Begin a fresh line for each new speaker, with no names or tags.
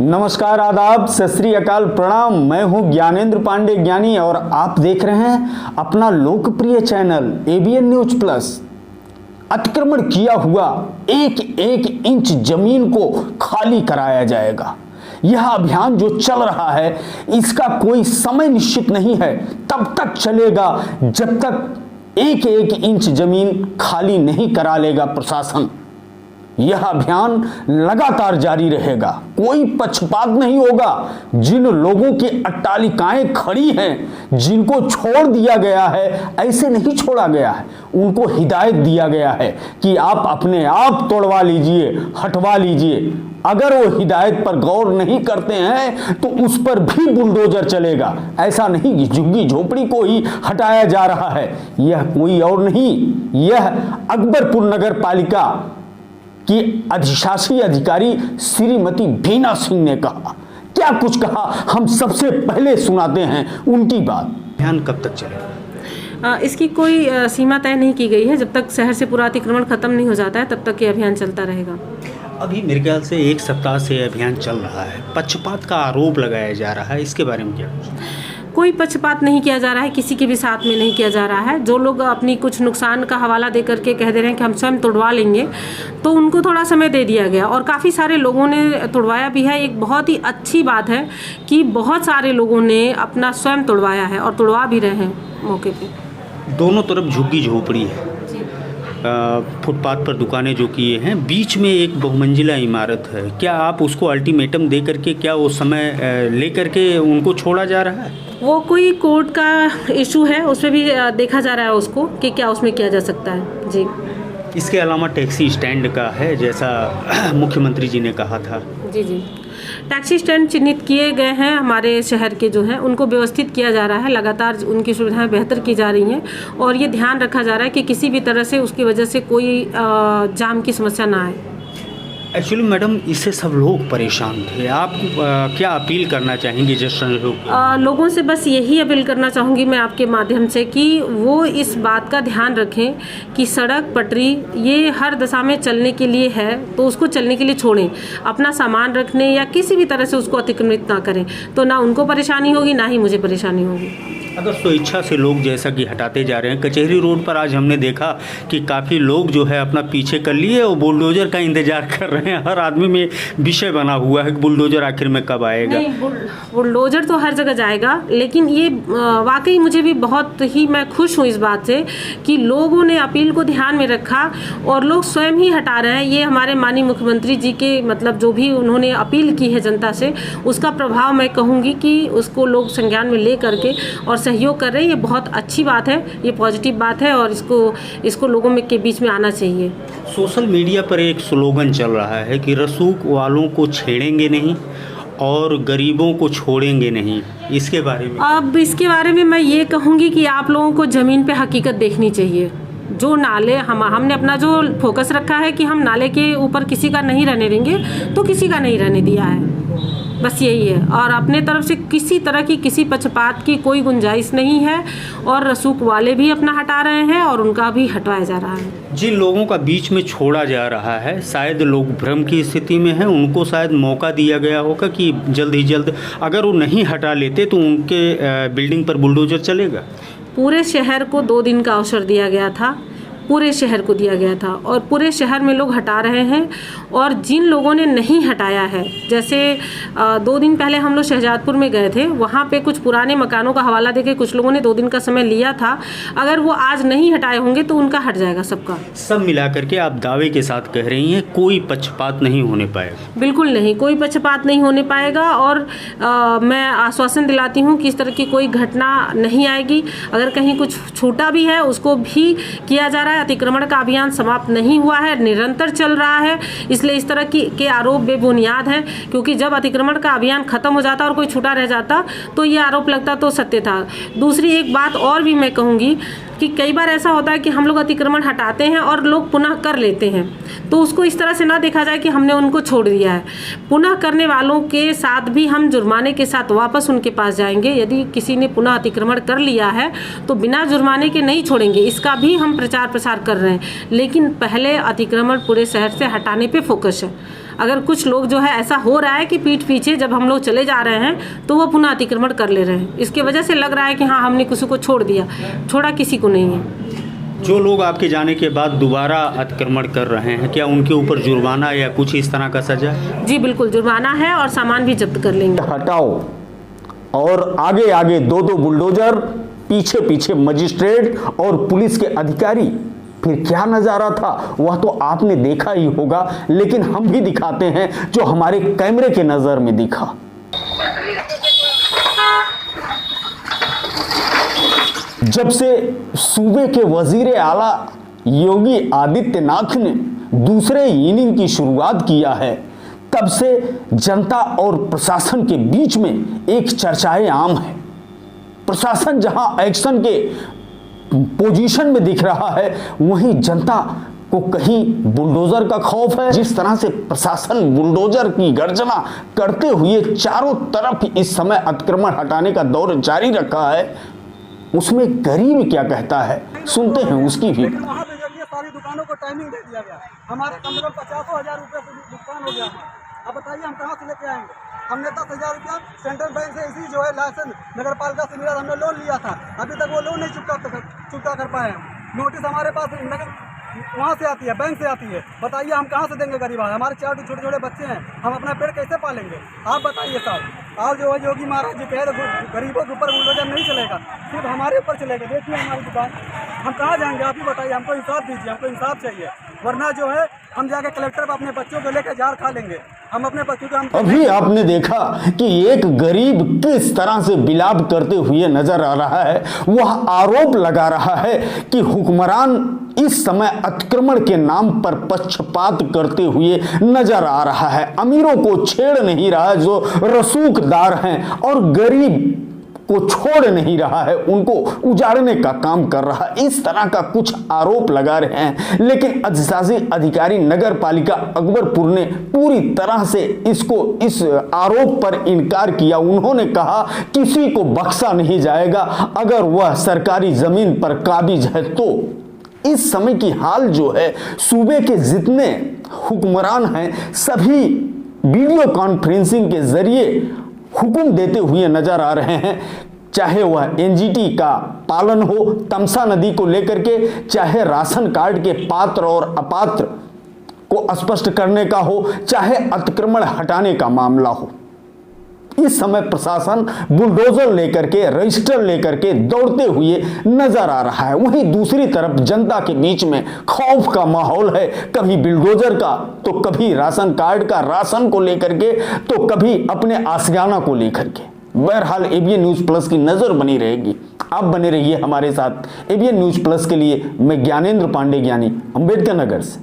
नमस्कार, आदाब, सत श्री अकाल, प्रणाम। मैं हूं ज्ञानेंद्र पांडे ज्ञानी और आप देख रहे हैं अपना लोकप्रिय चैनल ABN न्यूज प्लस। अतिक्रमण किया हुआ एक एक इंच जमीन को खाली कराया जाएगा। यह अभियान जो चल रहा है इसका कोई समय निश्चित नहीं है, तब तक चलेगा जब तक एक एक इंच जमीन खाली नहीं करा लेगा प्रशासन। यह अभियान लगातार जारी रहेगा, कोई पक्षपात नहीं होगा। जिन लोगों की अट्टालिकाएं खड़ी हैं, जिनको छोड़ दिया गया है, ऐसे नहीं छोड़ा गया है, उनको हिदायत दिया गया है कि आप अपने आप तोड़वा लीजिए, हटवा लीजिए। अगर वो हिदायत पर गौर नहीं करते हैं तो उस पर भी बुलडोजर चलेगा। ऐसा नहीं कि झुग्गी झोपड़ी को ही हटाया जा रहा है। यह कोई और नहीं, यह अकबरपुर नगर पालिका कि अधिशासी अधिकारी श्रीमती बीना सिंह ने कहा। क्या कुछ कहा, हम सबसे पहले सुनाते हैं उनकी बात।
अभियान कब तक चलेगा?
इसकी कोई सीमा तय नहीं की गई है। जब तक शहर से पूरा अतिक्रमण खत्म नहीं हो जाता है तब तक ये अभियान चलता रहेगा।
अभी मेरे ख्याल से एक सप्ताह से अभियान चल रहा है, पक्षपात का आरोप लगाया जा रहा है, इसके बारे में क्या?
कोई पक्षपात नहीं किया जा रहा है, किसी के भी साथ में नहीं किया जा रहा है। जो लोग अपनी कुछ नुकसान का हवाला दे करके कह दे रहे हैं कि हम स्वयं तोड़वा लेंगे, तो उनको थोड़ा समय दे दिया गया और काफ़ी सारे लोगों ने तोड़वाया भी है। एक बहुत ही अच्छी बात है कि बहुत सारे लोगों ने अपना स्वयं तोड़वाया है और तोड़वा भी रहे हैं मौके पर।
दोनों तरफ झुग्गी झोपड़ी है, फुटपाथ पर दुकानें जो किए हैं, बीच में एक बहुमंजिला इमारत है। क्या आप उसको अल्टीमेटम दे करके, क्या वो समय ले करके उनको छोड़ा जा रहा है?
वो कोई कोर्ट का इशू है, उसमें भी देखा जा रहा है उसको कि क्या उसमें किया जा सकता है। जी,
इसके अलावा टैक्सी स्टैंड का है, जैसा मुख्यमंत्री जी ने कहा था।
जी, टैक्सी स्टैंड चिन्हित किए गए हैं हमारे शहर के, जो हैं उनको व्यवस्थित किया जा रहा है। लगातार उनकी सुविधाएं बेहतर की जा रही हैं और ये ध्यान रखा जा रहा है कि किसी भी तरह से उसकी वजह से कोई जाम की समस्या ना आए।
एक्चुअली मैडम, इससे सब लोग परेशान थे। आप क्या अपील करना चाहेंगे जिस
लोगों से? बस यही अपील करना चाहूँगी मैं आपके माध्यम से कि वो इस बात का ध्यान रखें कि सड़क पटरी ये हर दशा में चलने के लिए है, तो उसको चलने के लिए छोड़ें। अपना सामान रखने या किसी भी तरह से उसको अतिक्रमित ना करें, तो ना उनको परेशानी होगी ना ही मुझे परेशानी होगी।
अगर स्वेच्छा से लोग जैसा कि हटाते जा रहे हैं, कचहरी रोड पर आज हमने देखा कि काफ़ी लोग जो है अपना पीछे कर लिए और बुलडोजर का इंतजार कर रहे हैं। हर आदमी में विषय बना हुआ है कि बुलडोजर आखिर में कब आएगा।
नहीं, बुलडोजर तो हर जगह जाएगा, लेकिन ये वाकई मुझे भी बहुत ही मैं खुश हूँ इस बात से कि लोगों ने अपील को ध्यान में रखा और लोग स्वयं ही हटा रहे हैं। ये हमारे माननीय मुख्यमंत्री जी के मतलब जो भी उन्होंने अपील की है जनता से, उसका प्रभाव मैं कहूँगी कि उसको लोग संज्ञान में ले करके और सहयोग कर रहे हैं। ये बहुत अच्छी बात है, ये पॉजिटिव बात है और इसको लोगों में के बीच में आना चाहिए।
सोशल मीडिया पर एक स्लोगन चल रहा है कि रसूख वालों को छेड़ेंगे नहीं और गरीबों को छोड़ेंगे नहीं, इसके बारे में?
अब इसके बारे में मैं ये कहूँगी कि आप लोगों को ज़मीन पे हकीकत देखनी चाहिए। जो नाले हमने अपना जो फोकस रखा है कि हम नाले के ऊपर किसी का नहीं रहने देंगे, तो किसी का नहीं रहने दिया है, बस यही है। और अपने तरफ से किसी तरह की किसी पक्षपात की कोई गुंजाइश नहीं है और रसूख वाले भी अपना हटा रहे हैं और उनका भी हटवाया जा रहा है।
जिन लोगों का बीच में छोड़ा जा रहा है, शायद लोग भ्रम की स्थिति में हैं, उनको शायद मौका दिया गया होगा कि जल्द ही जल्द अगर वो नहीं हटा लेते तो उनके बिल्डिंग पर बुलडोजर चलेगा।
पूरे शहर को 2 दिन का अवसर दिया गया था, पूरे शहर को दिया गया था और पूरे शहर में लोग हटा रहे हैं। और जिन लोगों ने नहीं हटाया है, जैसे 2 दिन पहले हम लोग शहजादपुर में गए थे, वहाँ पे कुछ पुराने मकानों का हवाला देके कुछ लोगों ने 2 दिन का समय लिया था। अगर वो आज नहीं हटाए होंगे तो उनका हट जाएगा सबका।
सब मिलाकर के आप दावे के साथ कह रही हैं कोई पक्षपात नहीं होने पाएगा?
बिल्कुल नहीं, कोई पक्षपात नहीं होने पाएगा और मैं आश्वासन दिलाती हूँ कि इस तरह की कोई घटना नहीं आएगी। अगर कहीं कुछ छूटा भी है उसको भी किया जा रहा है। अतिक्रमण का अभियान समाप्त नहीं हुआ है, निरंतर चल रहा है, इसलिए इस तरह के आरोप बेबुनियाद हैं। क्योंकि जब अतिक्रमण का अभियान खत्म हो जाता और कोई छूटा रह जाता तो ये आरोप लगता तो सत्य था। दूसरी एक बात और भी मैं कहूँगी कि कई बार ऐसा होता है कि हम लोग अतिक्रमण हटाते हैं और लोग पुनः कर लेते हैं, तो उसको इस तरह से ना देखा जाए कि हमने उनको छोड़ दिया है। पुनः करने वालों के साथ भी हम जुर्माने के साथ वापस उनके पास जाएंगे। यदि किसी ने पुनः अतिक्रमण कर लिया है तो बिना जुर्माने के नहीं छोड़ेंगे, इसका भी हम प्रचार प्रसार कर रहे हैं। लेकिन पहले अतिक्रमण पूरे शहर से हटाने पे फोकस है। अगर कुछ लोग जो है ऐसा हो रहा है कि पीठ पीछे जब हम लोग चले जा रहे हैं तो वो पुनः अतिक्रमण कर ले रहे हैं। इसके वजह से लग रहा है कि हाँ हमने किसी को छोड़ दिया, छोड़ा किसी को नहीं है।
जो लोग आपके जाने के बाद दोबारा अतिक्रमण कर रहे हैं, क्या उनके ऊपर जुर्माना या कुछ इस तरह का सजा?
जी बिल्कुल, जुर्माना है और सामान भी जब्त कर लेंगे।
हटाओ और आगे आगे दो बुलडोजर, पीछे पीछे मजिस्ट्रेट और पुलिस के अधिकारी। फिर क्या नजारा था वह तो आपने देखा ही होगा, लेकिन हम भी दिखाते हैं जो हमारे कैमरे के नजर में दिखा। जब से सूबे के वजीर आला योगी आदित्यनाथ ने दूसरे इनिंग की शुरुआत किया है, तब से जनता और प्रशासन के बीच में एक चर्चाएं आम है। प्रशासन जहां एक्शन के पोजीशन में दिख रहा है, वहीं जनता को कहीं बुलडोजर का खौफ है। जिस तरह से प्रशासन बुलडोजर की गर्जना करते हुए चारों तरफ इस समय अतिक्रमण हटाने का दौर जारी रखा है, उसमें गरीब क्या कहता है, सुनते हैं उसकी भी।
वहाँ पे जब ये सारी दुकानों को टाइमिंग दे दिया गया, हमारे कम से कम 50,000 रुपये से नुकसान हो गया हमारा। अब बताइए हम कहाँ से लेके आएंगे? हमने 10,000 रुपया सेंट्रल बैंक से इसी जो है लाइसेंस नगर पालिका से मिला, हमने लोन लिया था, अभी तक वो लोन नहीं चुकता कर पाए हम। नोटिस हमारे पास नगर वहाँ से आती है, बैंक से आती है। बताइए हम कहाँ से देंगे गरीब? हमारे 4 छोटे छोटे बच्चे हैं, हम अपना पेट कैसे पालेंगे? आप बताइए साहब। आप जो है योगी महाराज जी कह रहे गरीबों के ऊपर बुलडोजर नहीं चलेगा, सिर्फ हमारे ऊपर चलेगा। देखिए हमारी दुकान, हम कहाँ जाएंगे? आप ही बताइए, हमको इंसाफ दीजिए, हमको इंसाफ चाहिए, वरना जो है हम जाके कलेक्टर पर अपने बच्चों को लेकर जार खा लेंगे। हम अपने बच्चों को हम
अभी आपने देखा कि एक गरीब किस तरह से बिलाप करते हुए नजर आ रहा है। वह आरोप लगा रहा है कि हुक्मरान इस समय अतिक्रमण के नाम पर पक्षपात करते हुए नजर आ रहा है, अमीरों को छेड़ नहीं रहा जो रसूखदार हैं, और गरीब को छोड़ नहीं रहा है, उनको उजाड़ने का काम कर रहा है। इस तरह का कुछ आरोप लगा रहे हैं, लेकिन अधिशासी अधिकारी नगर पालिका अकबरपुर ने पूरी तरह से इस आरोप पर इनकार किया। उन्होंने कहा किसी को बख्शा नहीं जाएगा, अगर वह सरकारी जमीन पर काबिज है तो। इस समय की हाल जो है, सूबे के जितने हुक्मरान हैं सभी वीडियो कॉन्फ्रेंसिंग के जरिए हुक्म देते हुए नजर आ रहे हैं, चाहे वह एनजीटी का पालन हो तमसा नदी को लेकर के, चाहे राशन कार्ड के पात्र और अपात्र को स्पष्ट करने का हो, चाहे अतिक्रमण हटाने का मामला हो। इस समय प्रशासन बुलडोजर लेकर के, रजिस्टर लेकर के दौड़ते हुए नजर आ रहा है। वहीं दूसरी तरफ जनता के बीच में खौफ का माहौल है, कभी बुलडोजर का तो कभी राशन कार्ड का, राशन को लेकर के तो कभी अपने आशियाना को लेकर के। बहरहाल एबीएन न्यूज प्लस की नजर बनी रहेगी, आप बने रहिए हमारे साथ। एबीएन न्यूज प्लस के लिए मैं ज्ञानेंद्र पांडे, ज्ञानी, अंबेडकर नगर से।